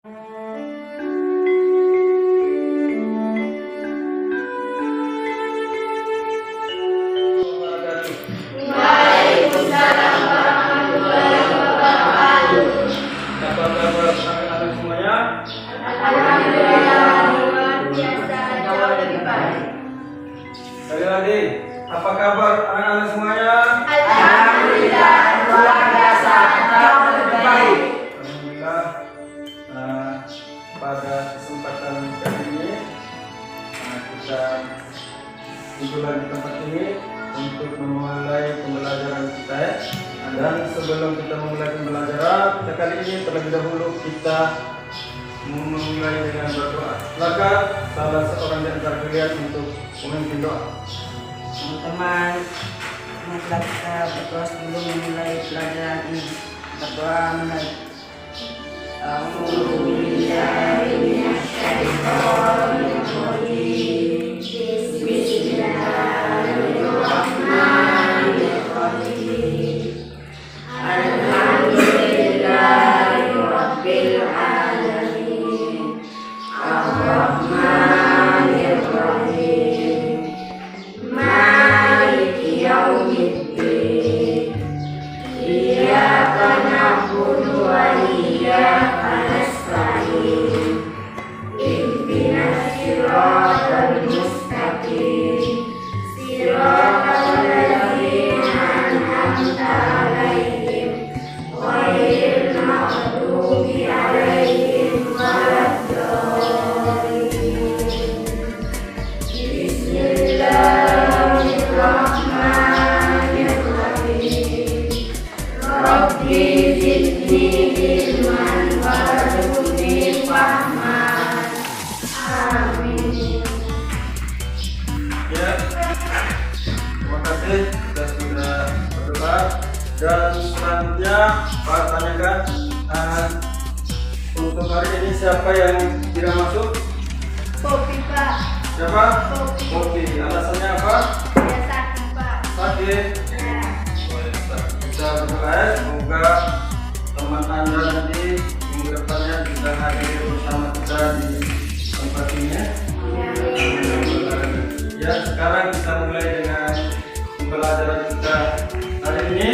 Waalaikumsalam warahmatullahi wabarakatuh. Apa kabar anak-anak semuanya? Alhamdulillah, luar biasa, jauh lebih baik. Sekali lagi, apa kabar anak-anak semuanya? Alhamdulillah, luar biasa, jauh lebih baik. Alhamdulillah. Pada kesempatan kali ini kita kumpul di tempat ini untuk memulai pembelajaran kita ya. Dan sebelum kita memulai pembelajaran kita kali ini, terlebih dahulu kita memulai dengan berdoa. Maka salah seorang di antara kalian untuk memimpin doa. Teman-teman, marilah kita berdoa sebelum memulai pelajaran ini. Berdoa mulai. Ya, terima kasih kita sudah berdoa. Dan selanjutnya Pak tanyakan untuk hari ini siapa yang tidak masuk? Kopi, Pak. Siapa? Kopi. Kopi. Alasannya apa? Ya, sakit, Pak. Sakit. Ya. Kita berdoa semoga teman Anda nanti minggu depannya bisa hadir bersama kita di tempat ini ya. Ya, sekarang kita mulai dengan pembelajaran kita hari ini,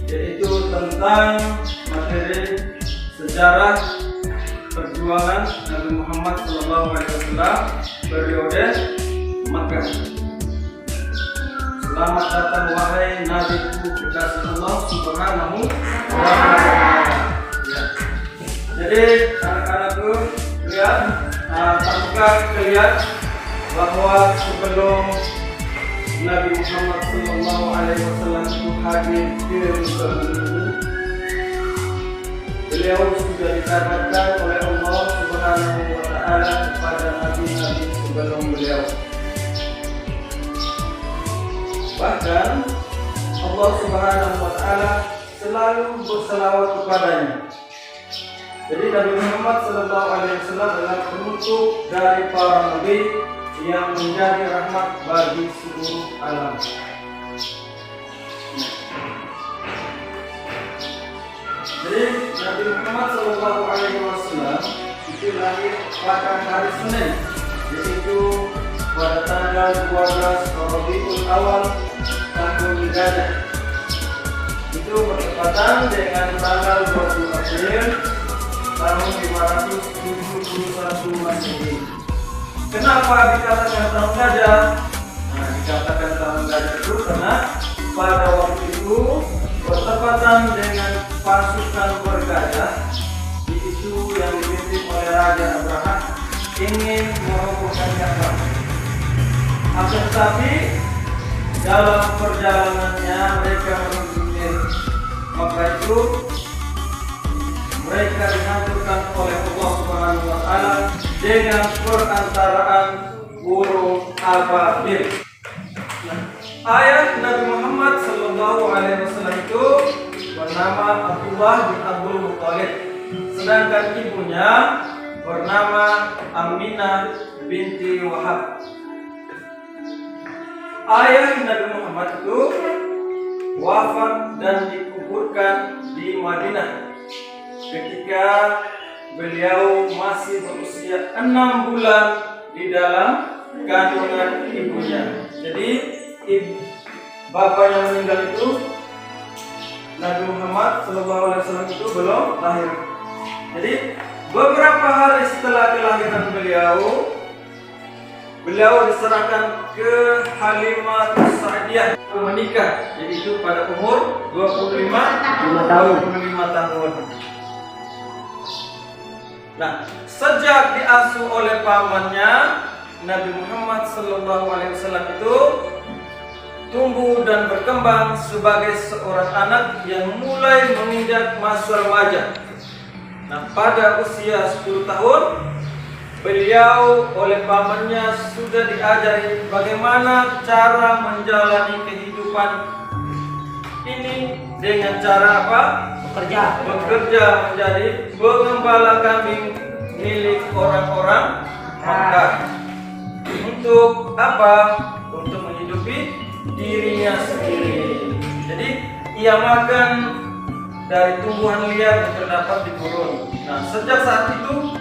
yaitu tentang materi sejarah perjuangan Nabi Muhammad SAW periode Makkah. Selamat datang wahai Nabiku kekasih Allah Subhanahu wa Ta'ala. Ya. Jadi anak-anakku lihat, tahukah kalian bahwa sebelum Nabi Muhammad SAW itu hadir di muka bumi ini, beliau sudah dikabarkan oleh Allah Subhanahu wa Ta'ala kepada nabi-nabi sebelum beliau. Bahkan Allah Subhanahu wa Ta'ala selalu berselawat kepadanya. Jadi Nabi Muhammad SAW adalah penutup dari para nabi yang menjadi rahmat bagi seluruh alam. Jadi Nabi Muhammad SAW itu lahir pada hari Senin, yaitu pada tanggal 12 Rabiul Awal tahun Hijriah. Itu bertepatan dengan tanggal 20 April tahun 571 Masehi. Kenapa dikatakan tahun gajah? Dikatakan tahun gajah itu karena pada waktu itu bertepatan dengan pasukan bergajah, itu yang dipimpin oleh Raja Abraham ingin merobohkan Ka'bah. Akan tetapi dalam perjalanannya mereka menuju Makkah itu mereka dihancurkan oleh Allah Subhanahu wa Ta'ala dengan perantaraan burung ababil. Ayah Nabi Muhammad SAW itu bernama Abdullah bin Abdul Muttalib, sedangkan ibunya bernama Aminah binti Wahab. Ayah Nabi Muhammad itu wafat dan dikuburkan di Madinah ketika beliau masih berusia 6 bulan di dalam kandungan ibunya. Jadi bapak yang meninggal itu, Nabi Muhammad SAW itu belum lahir. Jadi beberapa hari setelah kelahiran beliau diserahkan ke Halimah Sa'diyah menikah, yaitu pada umur 25 tahun. Nah, sejak diasuh oleh pamannya, Nabi Muhammad SAW itu tumbuh dan berkembang sebagai seorang anak yang mulai menginjak masa remaja. Nah, pada usia 10 tahun, beliau oleh pamannya sudah diajari bagaimana cara menjalani kehidupan ini dengan cara apa? Bekerja menjadi pengembala kambing milik orang-orang Makkah. Untuk apa? Untuk menghidupi dirinya sendiri. Jadi ia makan dari tumbuhan liar yang terdapat di gurun. Nah, sejak saat itu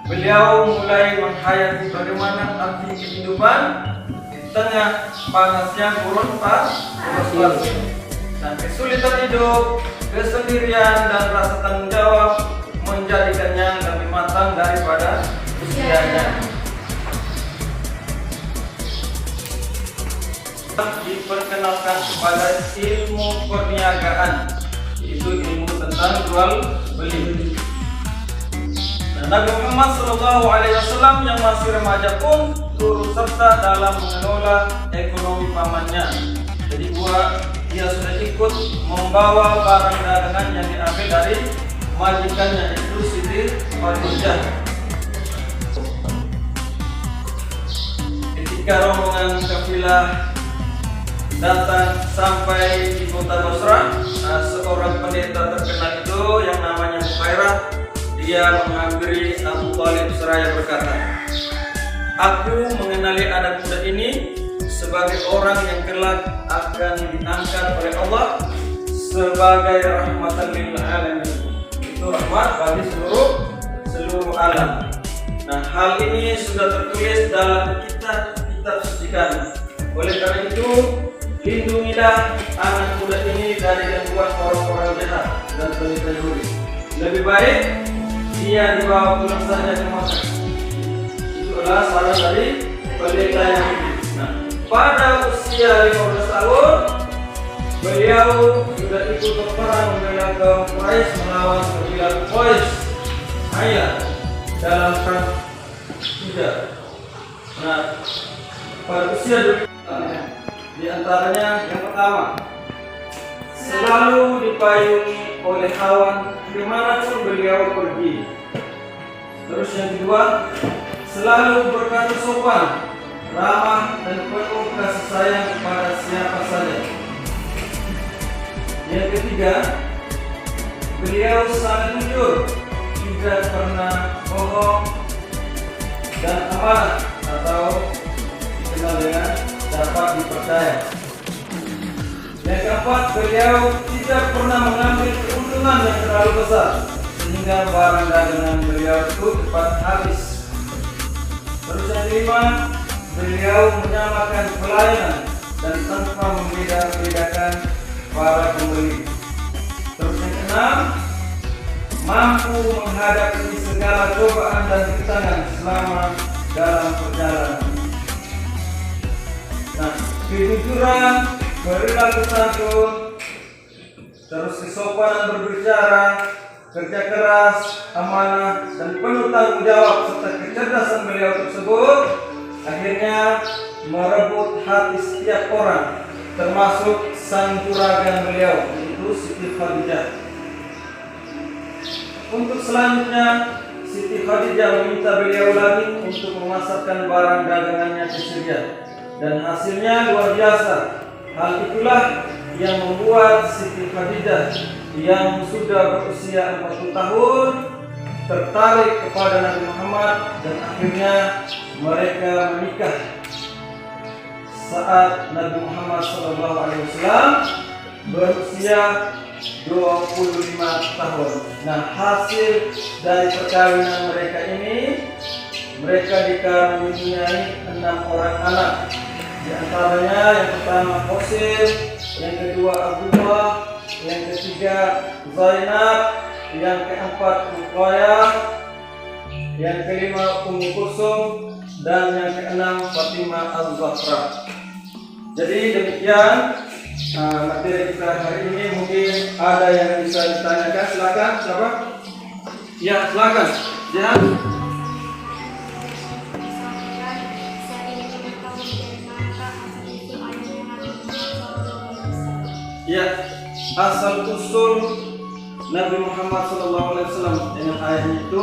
beliau mulai menghayati bagaimana arti kehidupan di tengah panasnya gurun pasir. Nah, kesulitan hidup, kesendirian, dan rasa tanggung jawab menjadikannya lebih matang daripada usianya. Diperkenalkan kepada ilmu perniagaan, yaitu ilmu tentang jual beli. Nah, Nabi Muhammad SAW yang masih remaja pun turut serta dalam mengelola ekonomi pamannya. Jadi dia sudah ikut membawa barang dagangan yang diambil dari majikannya, itu Siti Khadijah. Ketika rombongan kafilah datang sampai di kota Basra, seorang pendeta terkenal itu yang namanya Muhairah, dia menghampiri Abu Thalib seraya berkata, "Aku mengenali anak muda ini sebagai orang yang kelak akan diangkat oleh Allah sebagai rahmatan lil alamin." Itu rahmat bagi seluruh alam. Nah, hal ini sudah tertulis dalam kitab suci kami. Oleh karena itu, lindungilah anak muda ini dari gangguan orang-orang jahat dan pendeta Yahudi. Lebih baik dia dibawa pulang saja ke Makkah. Itulah saran dari pendeta Yahudi. Nah, pada usia 15 tahun, beliau sudah ikut berperang membela kaum Quraisy melawan kabilah Quraisy dalam perang Hijaz. Nah, pada usia 20 tahun, di antaranya yang pertama, selalu dipayungi oleh hawa dimanapun beliau pergi. Terus yang kedua, selalu berkata sopan, ramah, dan penuh kasih sayang kepada siapa saja. Yang ketiga, beliau sangat jujur, tidak pernah bohong, dan amanah atau dikenal dengan dapat dipercaya. Yang keempat, beliau tidak pernah mengambil keuntungan yang terlalu besar sehingga barang dagangan beliau itu cepat habis. Terus yang kelima, beliau menyamakan pelayanan dan tanpa membeda-bedakan para pembeli. Terus yang keenam, mampu menghadapi segala cobaan dan rintangan selama dalam perjalanan. Nah, kejujuran, perilaku santun, terus kesopanan berbicara, kerja keras, amanah, dan penuh tanggung jawab serta kecerdasan beliau tersebut akhirnya merebut hati setiap orang, termasuk sang juragan beliau, yaitu Siti Khadijah. Untuk selanjutnya, Siti Khadijah meminta beliau lagi untuk memasarkan barang dagangannya ke Syria, dan hasilnya luar biasa. Hal itulah yang membuat Siti Khadijah yang sudah berusia 40 tahun tertarik kepada Nabi Muhammad, dan akhirnya mereka menikah saat Nabi Muhammad SAW berusia 25 tahun. Nah, hasil dari perkawinan mereka ini, mereka dikaruniai 6 orang anak. Di antaranya yang pertama Qasim, yang kedua Abdullah, yang ketiga Zainab, yang keempat Ruqayyah, yang kelima Ummu Kulsum, dan yang keenam Fatimah Az-Zahra. Jadi demikian materi kita hari ini. Mungkin ada yang bisa ditanyakan, silakan. Siapa? Ya, silakan. Ya. Ya, asal usul Nabi Muhammad SAW dengan ayatnya itu,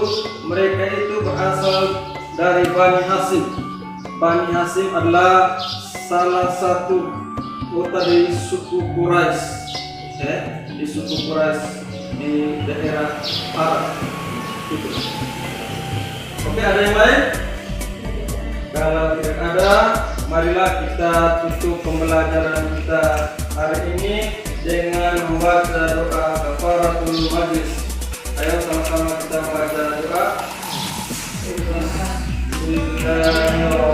mereka itu berasal dari Bani Hasyim. Bani Hasyim adalah salah satu kota di suku Quraisy, di suku Quraisy di daerah Arab. Itu. Oke, ada yang lain? Kalau tidak ada, marilah kita tutup pembelajaran kita hari ini dengan membaca doa kafaratul majlis. Ayo sama-sama kita membaca doa. Bismillahirrahmanirrahim.